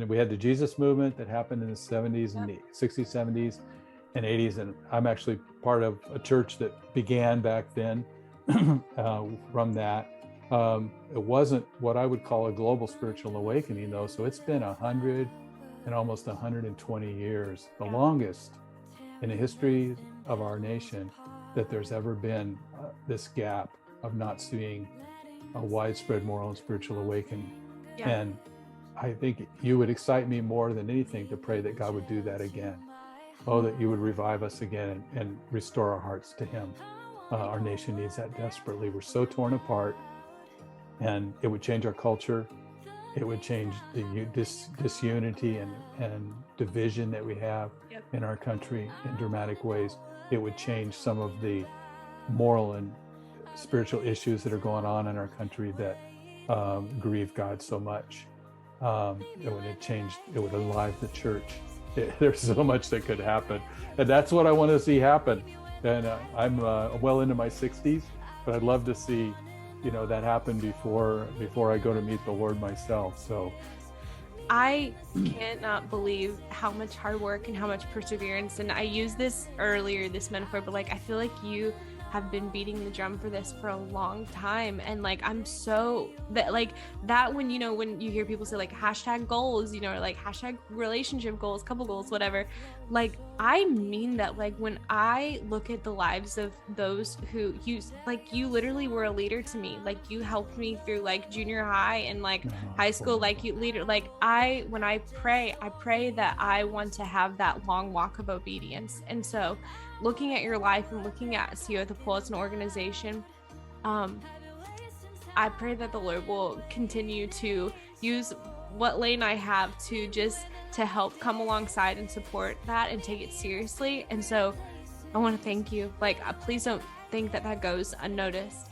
And we had the Jesus movement that happened in the 70s and the 60s, 70s, and 80s. And I'm actually part of a church that began back then from that. It wasn't what I would call a global spiritual awakening, though. So it's been 100 and almost 120 years, the longest in the history of our nation that there's ever been this gap of not seeing a widespread moral and spiritual awakening. Yeah. And I think you would excite me more than anything to pray that God would do that again. Oh, that you would revive us again and restore our hearts to him. Our nation needs that desperately. We're so torn apart, and it would change our culture. It would change the disunity and division that we have in our country in dramatic ways. It would change some of the moral and spiritual issues that are going on in our country that grieve God so much. It would enliven the church. There's so much that could happen, and that's what I want to see happen. And I'm well into my 60s, but I'd love to see, that happen before I go to meet the Lord myself. So I cannot believe how much hard work and how much perseverance. And I used this earlier, this metaphor, but I feel like you have been beating the drum for this for a long time. And I'm so that when you hear people say hashtag goals, or hashtag relationship goals, couple goals, whatever, I mean that. When I look at the lives of those who you literally were a leader to me. You helped me through junior high and high school, you leader. When I pray that I want to have that long walk of obedience. And so looking at your life and looking at SYATP as an organization, I pray that the Lord will continue to use what Lane I have to help come alongside and support that and take it seriously. And so I want to thank you. Please don't think that goes unnoticed.